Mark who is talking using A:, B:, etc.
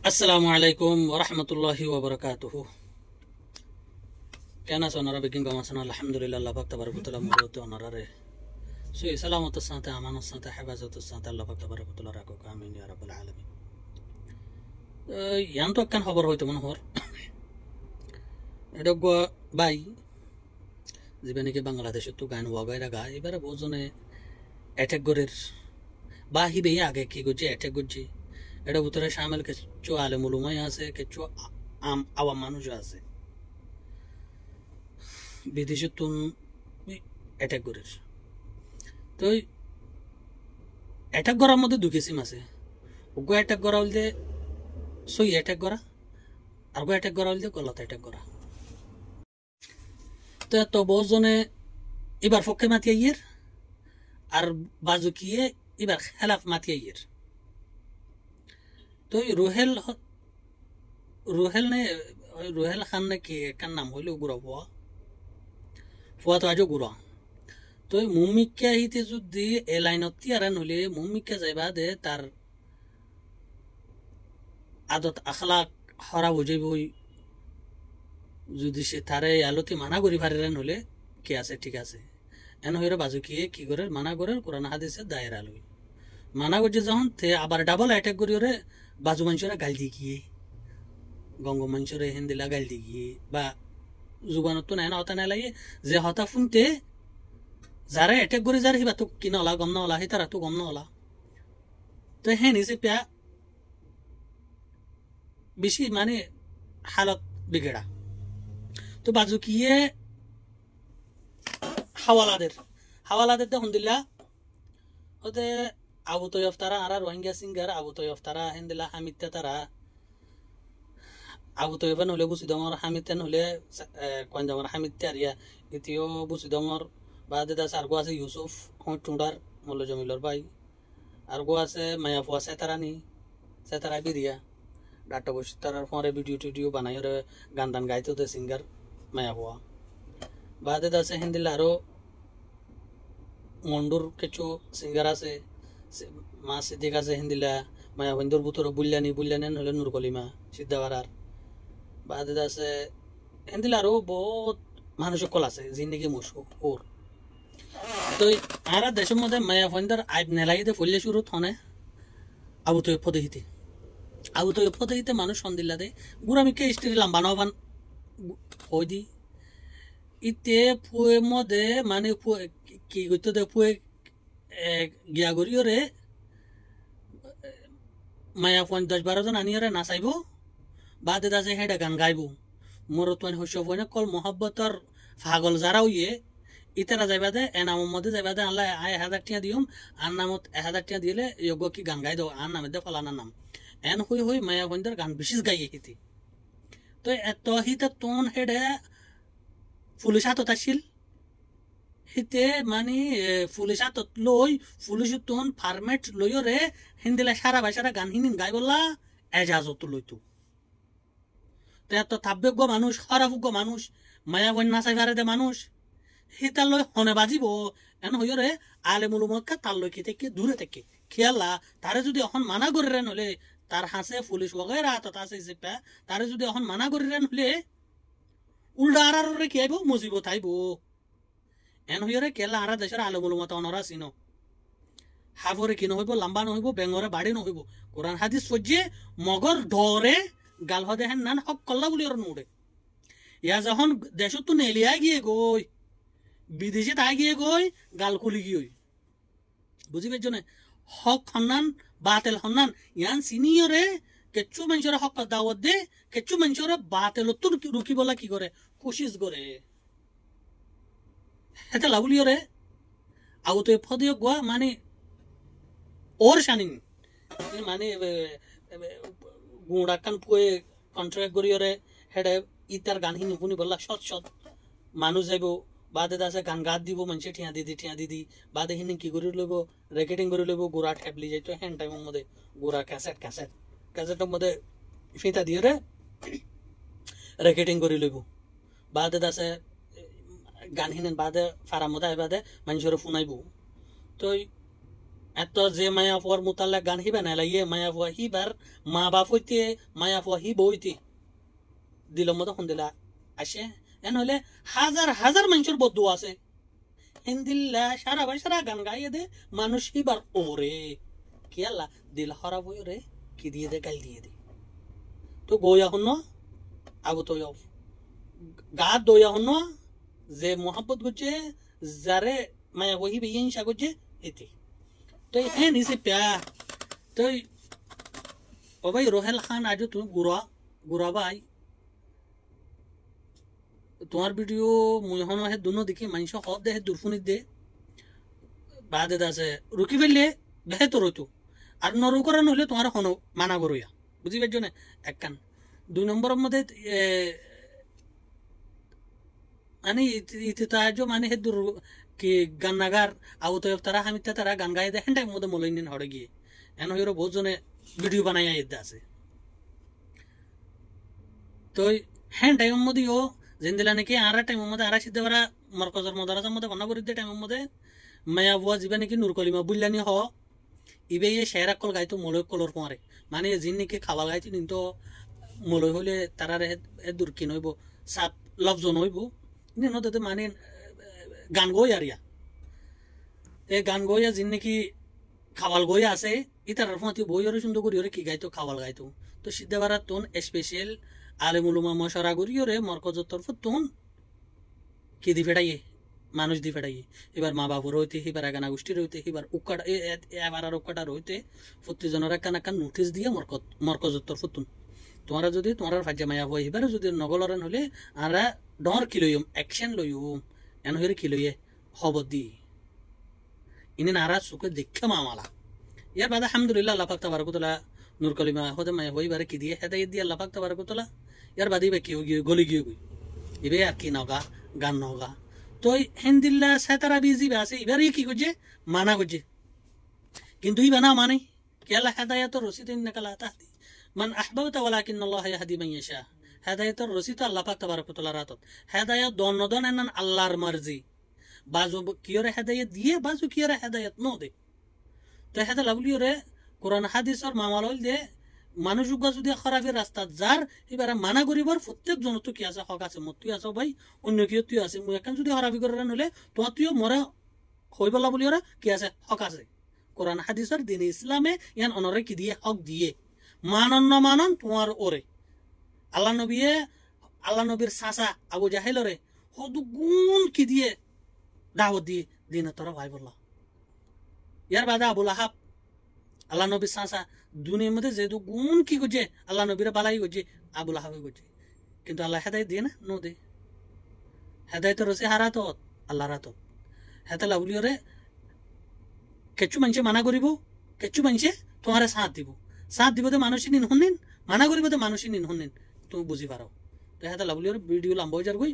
A: আসসালামু আলাইকুম ওরহমতুল্লাহি ওবরাকাতুহু। কেন আছো ওনারা? বেগিন গাম আছেন? আলহামদুলিল্লাহ, আল্লাহ পাক তাবারক ওয়া তাআলা মুরতে ওনারে সুই সালামতের সাথে আমানের সাথে হেফাজতের সাথে আল্লাহ পাক তাবারক ওয়া তাআলা রাখুক, আমিন ইয়া রাব্বাল আলামিন। ইয়ান তো একখান খবর হইতো মনে হর এটা বাই যেবে নাকি বাংলাদেশের তো গান ওয়াগাইরা গা এবারে বহুজনে অ্যাটাক গরের বা হিবে আগে কি করছে অ্যাটাক করছে। এটা ভিতরে সামিল কিছু আলেম উলামাই আছে, কিছু আওয়াম মানুষ আছে বিদেশে তুন অ্যাটাক করের। তো অ্যাটাক করার মধ্যে দুই কিসিম আছে। ওগো অ্যাটাক করা বলতে সই অ্যাটাক করা, আর গো অ্যাটাক করা বলতে গলত অ্যাটাক করা। তো এত বহুজনে এবার পক্ষে মাতি আইয়ের আর বাজুকিয়ে এবার খেলাফ মাতি আইয়ের। তো রুহেল রুহেল নে রুহেল খান নে কি কার নাম হইল গুড়া ফুয়া তো আজও গুড়া। তো মুমিকা হিতে যদি এ লাইনত তিয়ারা নলে মুমিকা যাইবা দে তার আদত আখলাক হরা বুঝাইবই। যদি সে তারে আলোতে মানা করি পারে নলে কে আছে ঠিক আছে, এন হইরে বাজুকিয়ে কি করে মানা করে কোরআন হাদিসে দায়ের আলোই মানা করছে যখন তে আবার ডাবল অ্যাটাক করি ওরে বাজু মানুষরা গাল দিয়ে গিয়ে গঙ্গ মানুষরে হিন্দিলা গাল দিয়ে গিয়ে বা জুবানত তো নাই না হতা নাই লাগে যে হতা শুনতে যারা অ্যাটাক করে যার হিবা তো কিনা ওলা গম না ওলা হি তারা তো গম না ওলা। তো হ্যাঁ নিচে প্যা বেশি মানে হালত বিগেড়া। তো বাজুকিয়ে হাওয়ালাদের দেখুন দিলা ওতে আবু তৈয়ব তারা আর রোহিঙ্গা সিঙ্গার আবু তৈয়ব তারা হিন্দিলা হামিদা তারা আবু তৈয়বা নহলে বুসিদমর হামিদা নহলে কঞ্জামর হামিদা আরিয়া ইতিও বুসিদমর বা দেদা সারগো আছে ইউসুফ টুন্ডার মল্ল জমিলর ভাই আর গো আছে মায়াফুয়া সেতারানি সেতারা বিরিয়া ডাটা বসে তারার পরে ভিডিও টিডিও বানাই ওরে গান টান গাইতে ওদের সিঙ্গার মায়াফুয়া বা দেদা আছে হিন্দিলা আরো মন্ডুর কিছু সিঙ্গার আছে মা সিদ্দিক আছে হিন্দিলা মায়া বন্ধুর বুতর বুল্যানি হলে নুর কলিমা সিদ্ধাবারার বা দেদা আছে হিন্দিলা আরো বহুত মানুষ সকল আছে জিন্দিগি মশহুর। তো আর দেশের মধ্যে মায়া ফন্দার আইব নেলাগিতে ফলে শুরু থনে আবু তৈয়ব পদহিতে মানুষ সন্দিল্লা দে গুড়ামিকে স্ত্রী লাম্বানো বান হই দি ইতে পুয়ে মধ্যে মানে কি করতে দে পুয়ে গিয়া গরিয়রে মায়া ফোন 10-12 জন আনিয়রে নাচাইব বা দেদা যে হেডা গান গাইব মোর তো হইস ফোনে কল মহব্বতর পাগল যারা হইয়ে ইতারা যাইবা দে এনামের মধ্যে যাইবা দে আল্লাহ 1000 টাকা দিম আর নামত 1000 টাকা দিলে যোগ্য কি গান গাই দাও আর নামে দে ফলানার নাম এন হই মায়া ফোনদের গান বিশেষ গাইয়ে হিতি। তো এত হিতে তোন হেডে পুলিশ হাতত আসিল হিতে মানে পুলিশ হাতত লই পুলিশ তোন ফার্মেট লইরে হিন্দিলা সারা ভাষারা গান হিনিন গাই বললা এজাজত লইতো। তো এত তাব্যজ্ঞ মানুষ খরাফজ্ঞ মানুষ মায়া বন নাচাই পারে দে মানুষ হিতার লই হনে বাজিব এন হইরে আলেমুল মক্কা তার লই থেকে দূরে থেকে খেয়াল্লা তারে যদি এখন মানা করিলেন হলে তার হাসে পুলিশ বগেরা হাতত আছে চেপা তারে যদি এখন মানা করিলেন হলে উল্টা আরারে কি আইব মুজিবত আইব। এন হইরে কেলা আরা দেশের আলেমুল মত অনরা চিন হাফরে কি নহইব লম্বা নহইব বেঙরে বাড়ি নহইব কোরআন হাদিস ফজ্জে মগর ডরে গাল হদে হেন নান হক কল্লা বলি ওর নুড়ে ইয়া যখন দেশত তো নেলিয়া গিয়ে গই বিদেশে তাই গিয়ে গই গাল খুলি গিয়ে বুঝি পেয়েছ না হক হন্নান বাতেল হন্নান ইয়ান সিনিয়রে কেচ্ছু মানুষের হক দাওয়াত দে কেচ্ছু মানুষের বাতেল তো রুকি বলা কি করে কোশিশ করে এটা লাগুলিয়রে আউ তো ফদিও গোয়া মানে ওর শানিন মানে গুড়া কান পুয়ে কন্ট্রাক্ট করিয়রে হেডে ইতার গান হিনি শুনি বললা সৎ মানুষ যাইব বাদে আছে গান গাত দিব মানুষে ঠিয়া দিদি বাদে হিনি কি করে লইব রেকর্ডিং করে লইব গুড়া ঠেপলি যাইতো হ্যান্ড টাইমের মধ্যে গুড়া ক্যাসেটের মধ্যে ফিতা দিয়ে রে রেকর্ডিং করে লইব বাদে আছে গান হিনেন বাদে ফারার মধ্যে বাদে মানুষের শুনাইব। তো এত যে মায়া ফুয়ার মুতাল্লা গান হিবা না ইয়ে মায়া ফুয়া হিবার মা বাপ হইতে মায়া ফুয়া হি বইতে দিল মতো দিলা আসে এন হলে হাজার হাজার মানুষের বদ্ধ আছে হিন্দিল্লা সারা ভাই সারা গান গাইয়ে দে মানুষ হিবার ওরে কি আল্লাহ দিল খারাপ হই রে কি দিয়ে দে গাল দিয়ে দে তো গোয়া হন আবু তো গা দইয়া হন যে মোহাম্মত করছে যারে মায়া ওহি বেইন সা করছে এতে তো হ্যাঁ নিছে প্যা তো ও ভাই রোহেল খান আজ তুমি গুড়া ভাই তোমার ভিডিও মই হন হে দুনো দেখি মানুষ হব দে দুরফুনি দে বাদে আছে রুকি ফেললে বেহেতর হইতো আর নরু করা নহলে তোমার হন মানা করইয়া বুঝি পারছো না এক কান 2 নম্বরের মধ্যে মানে ইতি তাজো মানে হে দূর কি গান নাগার আউত তারা হামিতা তারা গান গায়ে দেখেন টাইম মধ্যে মলাইন হড়ে গিয়ে এন হইরো বহুত জনে ভিডিও বানাইয়া ইদ্দা আছে তো হ্যাঁ টাইমের মধ্যেও জিন্দিলা নাকি আরা টাইমের মধ্যে আরা সিদ্ধে পারা মরকজর মদারাজের মধ্যে বানা করে দিয়ে টাইমের মধ্যে মায়া বুয়া যাবে নাকি নূর কলিমা বুল্লানি হ ইবে ইয়ে শেয়ার কল গাইতো মলয় কলর পরে মানে জিন নাকি খাওয়া গাইতো কিন্তু মলয় হইলে তারা দূর কিন হইব সাপ লফজন হইব নদীতে মানে গান গই আরিয়া এই গান গইয়া যিন নাকি খাওয়াল গইয়া আছে ইতার ফতি বইরে সুন্দর করি কি গাইতো খাওয়াল গাইতো তো সিদ্ধা বারাত তোন স্পেশাল আলেমুলুমা মশারা করিওরে মরকজের তরফ তোন কি দি ফেটাইয়ে মানুষ দি ফেটাইয়ে এবার মা বাবুর হইতে এবার গানা গোষ্ঠীর হইতে এবার উকাটা এবার আর উকাটার হইতে প্রতিজনের একটা নোটিস দিয়ে মরকজের তরফ তোন তোমারা যদি তোমার ফাজা মায়া হয় এবার যদি নগলরেন হলে আমরা ডর কি লইম অ্যাকশন লইম এন হইরে কি লইয়ে খবর দি ইনি নারা সুখে দেখে মামালা ইয়ার বাদে আলহামদুলিল্লাহ আল্লাহ পাক তাবারাকাতুল্লাহ নূর কলিমা হতে মায়া হই বারে কি দিয়ে হেদায়েত দিয়ে আল্লাহ পাক তাবারাকাতুল্লাহ ইয়ার বাদে কি গিয়ে গলি গিয়ে গই ইবে আর কি নগা গান নগা তো হিন্দিল্লা সাতারা বিজি আছে এবার কি করছে মানা করছে কিন্তু ই বানা মানে কি আল্লাহ হেদায়েত রসিদ ইন্নাকা তাহদি মান আহবাবতা ওয়ালাকিন আল্লাহ ইয়াহদি মান ইয়াশা হেদায়েতের রসিদ আল্লাহ পাক তাবারাকাতুল্লাহ রাতত হেদায়েত দন এনান আল্লাহর মার্জি বাজু কিয়রে হেদায়েত দিয়ে বাজু কিয়রে হেদায়েত ন দে তো হেদা লাভলিওরে কোরআন হাদিসর মামাল হইল দে মানুষ যদি খারাপের রাস্তা যার এবারে মানা করিবার প্রত্যেক জন তো কি আছে হক আছে মত তুই আছো ভাই অন্য কেউ তুই আছে মুই এখন যদি খারাপি করে নলে তোমার তুইও মরা হইবলা বলি ওরা কি আছে হক আছে কোরআন হাদিসর দিন ইসলামে ইয়ান অনরে কি দিয়ে হক দিয়ে মানন ন মানন তোমার ওরে আল্লাহ নবীর চাচা আবু জাহেলরে হদু গুণ কি দিয়ে দাওয়াত দিয়ে দিনে তোরা ভাই বললা ইয়ার বাদে আবুল আহাব আল্লাহ নবীর চাচা দুনিয়ার মধ্যে যেহেতু গুণ কি করছে আল্লাহ নবীরা বালাই করছে আবুল আহাবে করছে কিন্তু আল্লাহ হেদায়ত দিয়ে না ন দে হেদায়ত রসে হারাত আল্লাহ রাত হেতে লাভলিওরে কেঁচু মানুষে মানা করিব কেঁচু মানুষে তোমার সাথ দিব তো মানুষই নিন শুনিন মানা করিব তো মানুষই নিন শুনিন তুমি বুঝি পারো তো হেতে লাভলিওরে ভিডিও লম্বা হয়ে যার গই